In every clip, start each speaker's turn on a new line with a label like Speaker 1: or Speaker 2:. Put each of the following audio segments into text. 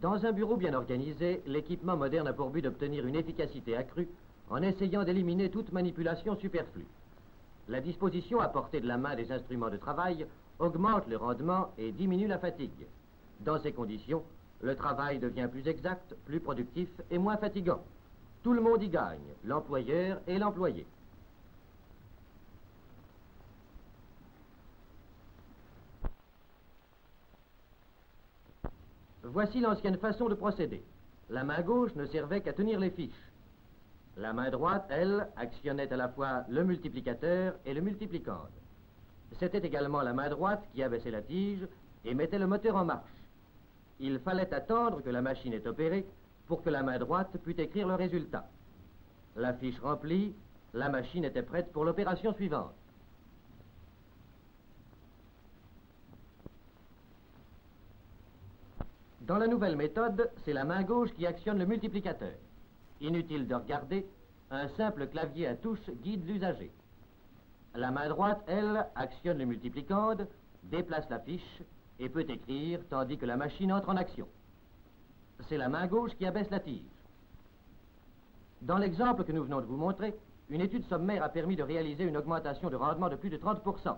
Speaker 1: Dans un bureau bien organisé, l'équipement moderne a pour but d'obtenir une efficacité accrue en essayant d'éliminer toute manipulation superflue. La disposition à portée de la main des instruments de travail augmente le rendement et diminue la fatigue. Dans ces conditions, le travail devient plus exact, plus productif et moins fatigant. Tout le monde y gagne, l'employeur et l'employé. Voici l'ancienne façon de procéder. La main gauche ne servait qu'à tenir les fiches. La main droite, elle, actionnait à la fois le multiplicateur et le multiplicande. C'était également la main droite qui abaissait la tige et mettait le moteur en marche. Il fallait attendre que la machine ait opéré pour que la main droite pût écrire le résultat. La fiche remplie, la machine était prête pour l'opération suivante. Dans la nouvelle méthode, c'est la main gauche qui actionne le multiplicateur. Inutile de regarder, un simple clavier à touche guide l'usager. La main droite, elle, actionne le multiplicande, déplace la fiche et peut écrire tandis que la machine entre en action. C'est la main gauche qui abaisse la tige. Dans l'exemple que nous venons de vous montrer, une étude sommaire a permis de réaliser une augmentation de rendement de plus de 30%,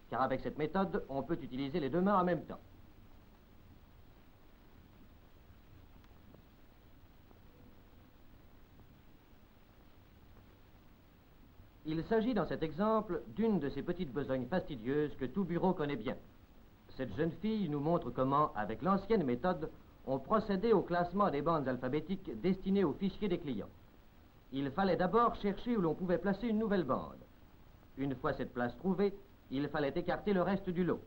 Speaker 1: car avec cette méthode, on peut utiliser les deux mains en même temps. Il s'agit dans cet exemple d'une de ces petites besognes fastidieuses que tout bureau connaît bien. Cette jeune fille nous montre comment, avec l'ancienne méthode, on procédait au classement des bandes alphabétiques destinées aux fichiers des clients. Il fallait d'abord chercher où l'on pouvait placer une nouvelle bande. Une fois cette place trouvée, il fallait écarter le reste du lot.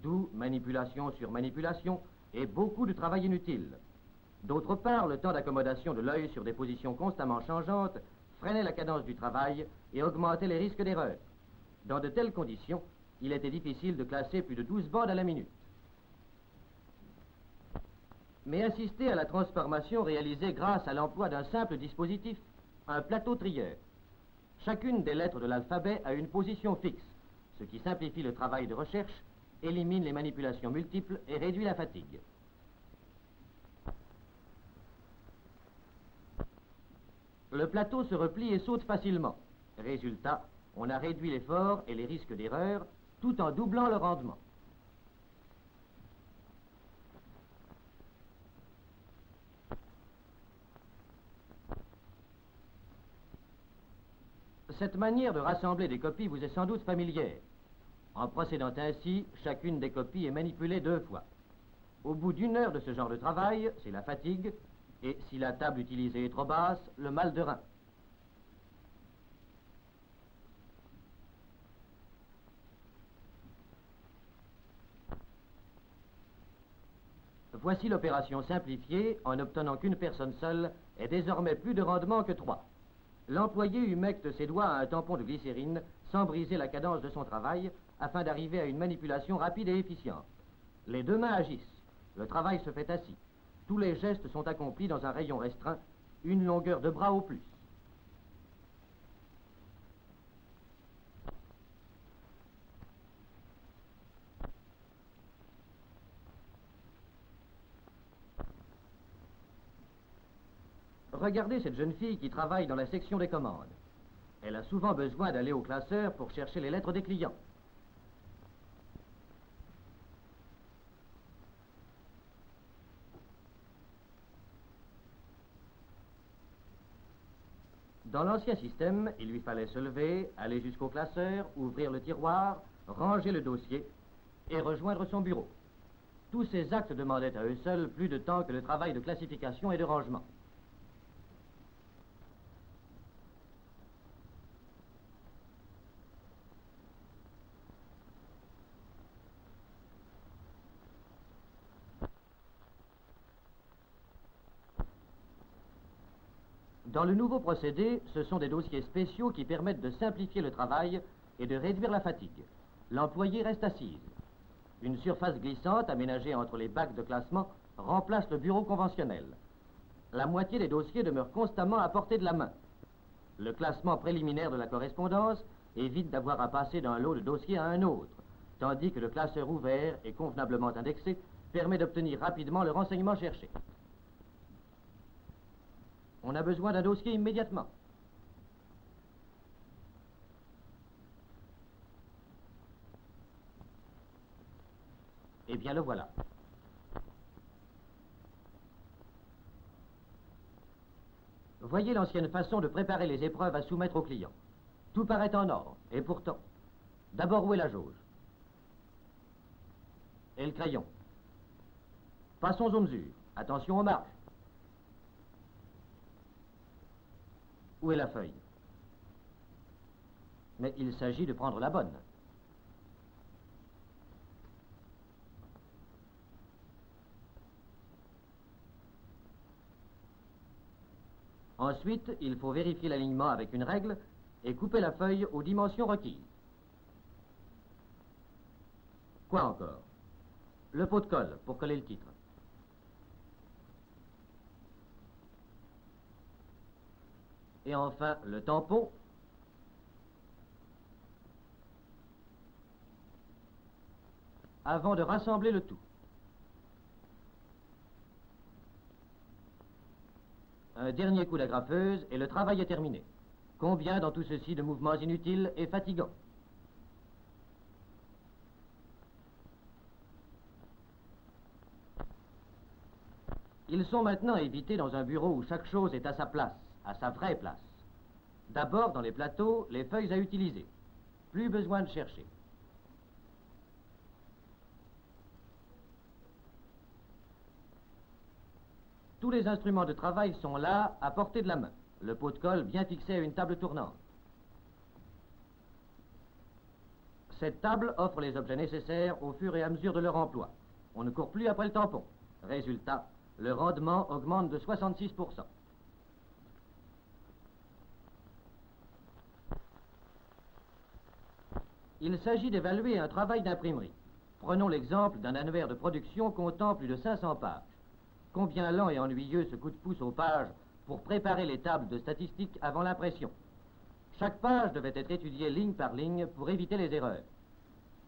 Speaker 1: D'où manipulation sur manipulation et beaucoup de travail inutile. D'autre part, le temps d'accommodation de l'œil sur des positions constamment changeantes freinait la cadence du travail et augmentait les risques d'erreur. Dans de telles conditions, il était difficile de classer plus de 12 bandes à la minute. Mais assistez à la transformation réalisée grâce à l'emploi d'un simple dispositif, un plateau trieur. Chacune des lettres de l'alphabet a une position fixe, ce qui simplifie le travail de recherche, élimine les manipulations multiples et réduit la fatigue. Le plateau se replie et saute facilement. Résultat, on a réduit l'effort et les risques d'erreur tout en doublant le rendement. Cette manière de rassembler des copies vous est sans doute familière. En procédant ainsi, chacune des copies est manipulée 2 fois. Au bout d'1 heure de ce genre de travail, c'est la fatigue, et si la table utilisée est trop basse, le mal de rein. Voici l'opération simplifiée en obtenant qu'une personne seule ait désormais plus de rendement que 3. L'employé humecte ses doigts à un tampon de glycérine sans briser la cadence de son travail afin d'arriver à une manipulation rapide et efficiente. Les 2 mains agissent. Le travail se fait assis. Tous les gestes sont accomplis dans un rayon restreint, une longueur de bras au plus. Regardez cette jeune fille qui travaille dans la section des commandes. Elle a souvent besoin d'aller au classeur pour chercher les lettres des clients. Dans l'ancien système, il lui fallait se lever, aller jusqu'au classeur, ouvrir le tiroir, ranger le dossier et rejoindre son bureau. Tous ces actes demandaient à eux seuls plus de temps que le travail de classification et de rangement. Dans le nouveau procédé, ce sont des dossiers spéciaux qui permettent de simplifier le travail et de réduire la fatigue. L'employé reste assise. Une surface glissante aménagée entre les bacs de classement remplace le bureau conventionnel. La moitié des dossiers demeure constamment à portée de la main. Le classement préliminaire de la correspondance évite d'avoir à passer d'un lot de dossiers à un autre, tandis que le classeur ouvert et convenablement indexé permet d'obtenir rapidement le renseignement cherché. On a besoin d'un dossier immédiatement. Eh bien, le voilà. Voyez l'ancienne façon de préparer les épreuves à soumettre au client. Tout paraît en ordre, et pourtant. D'abord, où est la jauge? Et le crayon? Passons aux mesures. Attention aux marges. Où est la feuille? Mais il s'agit de prendre la bonne. Ensuite, il faut vérifier l'alignement avec une règle et couper la feuille aux dimensions requises. Quoi encore? Le pot de colle pour coller le titre. Et enfin, le tampon. Avant de rassembler le tout. Un dernier coup d'agrafeuse et le travail est terminé. Combien dans tout ceci de mouvements inutiles et fatigants? Ils sont maintenant évités dans un bureau où chaque chose est à sa place, à sa vraie place. D'abord, dans les plateaux, les feuilles à utiliser. Plus besoin de chercher. Tous les instruments de travail sont là, à portée de la main. Le pot de colle bien fixé à une table tournante. Cette table offre les objets nécessaires au fur et à mesure de leur emploi. On ne court plus après le tampon. Résultat, le rendement augmente de 66%. Il s'agit d'évaluer un travail d'imprimerie. Prenons l'exemple d'un annuaire de production comptant plus de 500 pages. Combien lent et ennuyeux ce coup de pouce aux pages pour préparer les tables de statistiques avant l'impression. Chaque page devait être étudiée ligne par ligne pour éviter les erreurs.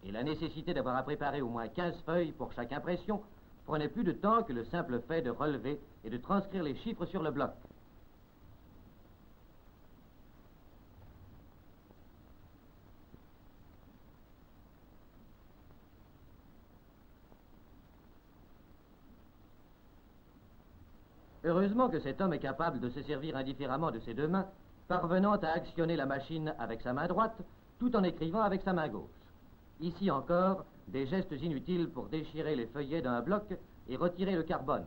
Speaker 1: Et la nécessité d'avoir à préparer au moins 15 feuilles pour chaque impression prenait plus de temps que le simple fait de relever et de transcrire les chiffres sur le bloc. Heureusement que cet homme est capable de se servir indifféremment de ses deux mains, parvenant à actionner la machine avec sa main droite, tout en écrivant avec sa main gauche. Ici encore, des gestes inutiles pour déchirer les feuillets d'un bloc et retirer le carbone.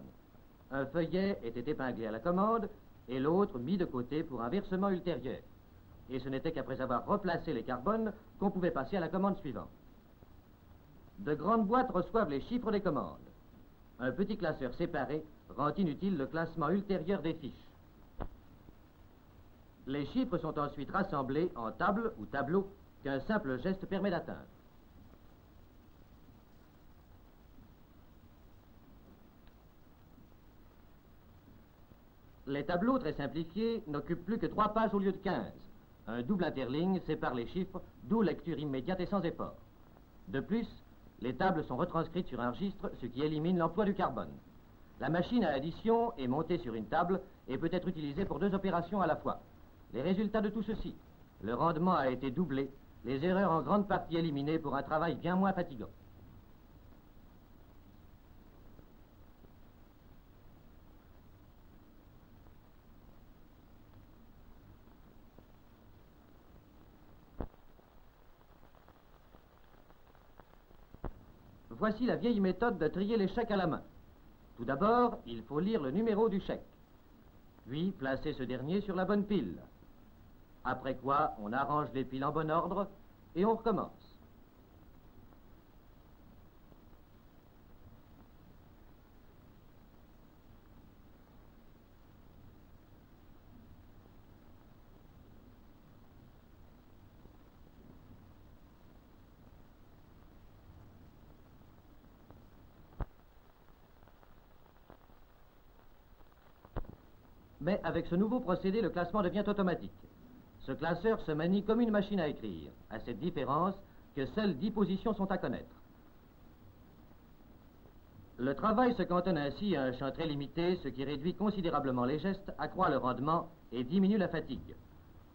Speaker 1: Un feuillet était épinglé à la commande et l'autre mis de côté pour un versement ultérieur. Et ce n'était qu'après avoir replacé les carbones qu'on pouvait passer à la commande suivante. De grandes boîtes reçoivent les chiffres des commandes. Un petit classeur séparé rend inutile le classement ultérieur des fiches. Les chiffres sont ensuite rassemblés en tables ou tableaux qu'un simple geste permet d'atteindre. Les tableaux très simplifiés n'occupent plus que 3 pages au lieu de 15. Un double interligne sépare les chiffres, d'où lecture immédiate et sans effort. De plus, les tables sont retranscrites sur un registre, ce qui élimine l'emploi du carbone. La machine à addition est montée sur une table et peut être utilisée pour 2 opérations à la fois. Les résultats de tout ceci: le rendement a été doublé, les erreurs en grande partie éliminées pour un travail bien moins fatigant. Voici la vieille méthode de trier les chèques à la main. Tout d'abord, il faut lire le numéro du chèque, puis placer ce dernier sur la bonne pile. Après quoi, on arrange les piles en bon ordre et on recommence. Mais avec ce nouveau procédé, le classement devient automatique. Ce classeur se manie comme une machine à écrire, à cette différence que seules 10 positions sont à connaître. Le travail se cantonne ainsi à un champ très limité, ce qui réduit considérablement les gestes, accroît le rendement et diminue la fatigue.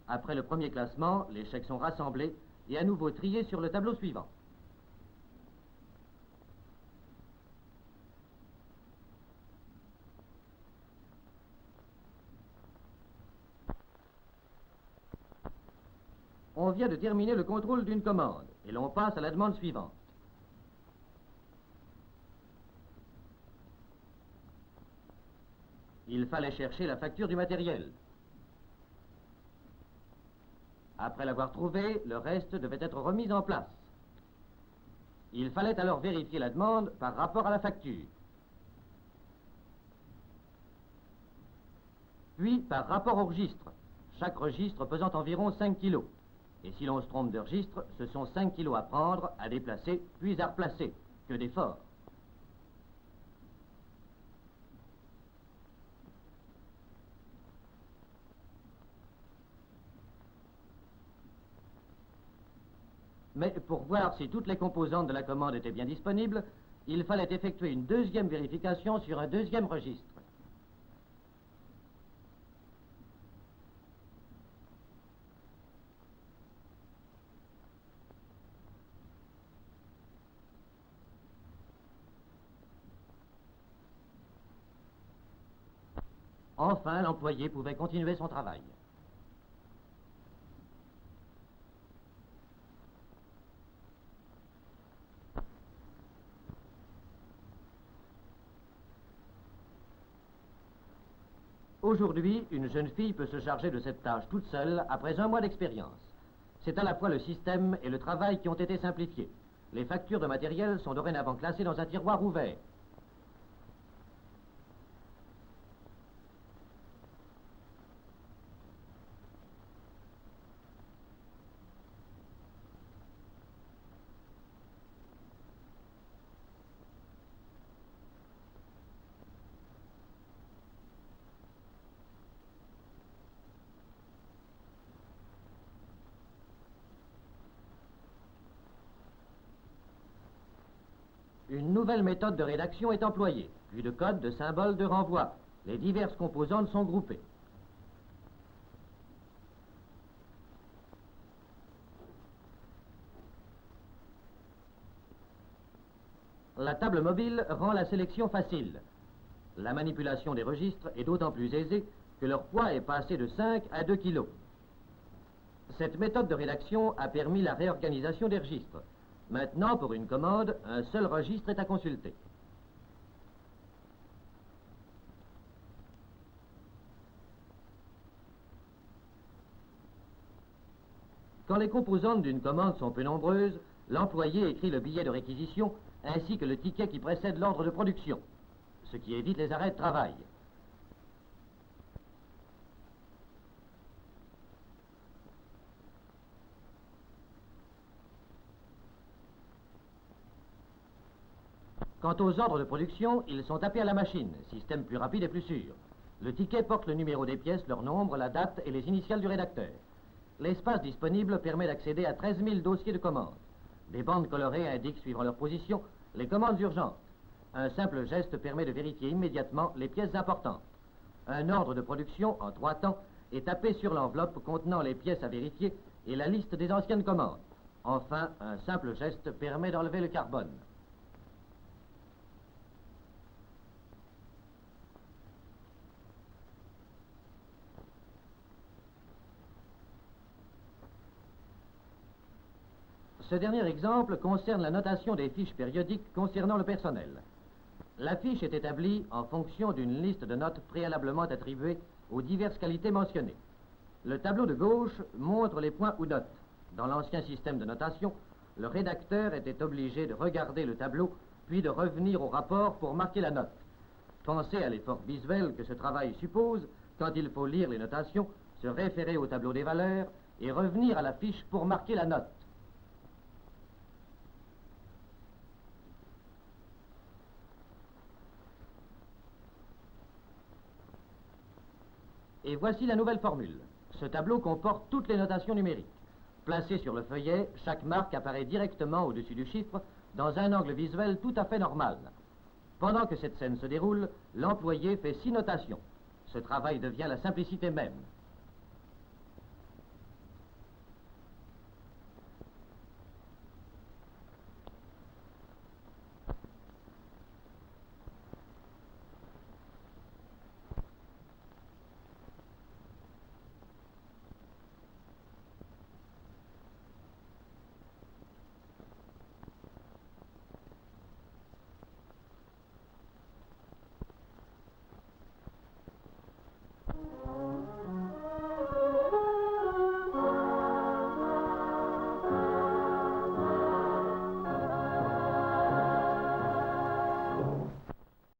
Speaker 1: Après le premier classement, les chèques sont rassemblés et à nouveau triés sur le tableau suivant. On vient de terminer le contrôle d'une commande et l'on passe à la demande suivante. Il fallait chercher la facture du matériel. Après l'avoir trouvée, le reste devait être remis en place. Il fallait alors vérifier la demande par rapport à la facture. Puis par rapport au registre, chaque registre pesant environ 5 kilos. Et si l'on se trompe de registre, ce sont 5 kilos à prendre, à déplacer, puis à replacer. Que d'efforts! Mais pour voir si toutes les composantes de la commande étaient bien disponibles, il fallait effectuer une deuxième vérification sur un deuxième registre. Enfin, l'employé pouvait continuer son travail. Aujourd'hui, une jeune fille peut se charger de cette tâche toute seule après un mois d'expérience. C'est à la fois le système et le travail qui ont été simplifiés. Les factures de matériel sont dorénavant classées dans un tiroir ouvert. Une nouvelle méthode de rédaction est employée, puis de code, de symboles, de renvoi. Les diverses composantes sont groupées. La table mobile rend la sélection facile. La manipulation des registres est d'autant plus aisée que leur poids est passé de 5 à 2 kilos. Cette méthode de rédaction a permis la réorganisation des registres. Maintenant, pour une commande, un seul registre est à consulter. Quand les composantes d'une commande sont peu nombreuses, l'employé écrit le billet de réquisition ainsi que le ticket qui précède l'ordre de production, ce qui évite les arrêts de travail. Quant aux ordres de production, ils sont tapés à la machine, système plus rapide et plus sûr. Le ticket porte le numéro des pièces, leur nombre, la date et les initiales du rédacteur. L'espace disponible permet d'accéder à 13 000 dossiers de commandes. Des bandes colorées indiquent, suivant leur position, les commandes urgentes. Un simple geste permet de vérifier immédiatement les pièces importantes. Un ordre de production, en 3 temps, est tapé sur l'enveloppe contenant les pièces à vérifier et la liste des anciennes commandes. Enfin, un simple geste permet d'enlever le carbone. Ce dernier exemple concerne la notation des fiches périodiques concernant le personnel. La fiche est établie en fonction d'une liste de notes préalablement attribuées aux diverses qualités mentionnées. Le tableau de gauche montre les points ou notes. Dans l'ancien système de notation, le rédacteur était obligé de regarder le tableau, puis de revenir au rapport pour marquer la note. Pensez à l'effort visuel que ce travail suppose quand il faut lire les notations, se référer au tableau des valeurs et revenir à la fiche pour marquer la note. Et voici la nouvelle formule. Ce tableau comporte toutes les notations numériques. Placée sur le feuillet, chaque marque apparaît directement au-dessus du chiffre dans un angle visuel tout à fait normal. Pendant que cette scène se déroule, l'employé fait 6 notations. Ce travail devient la simplicité même.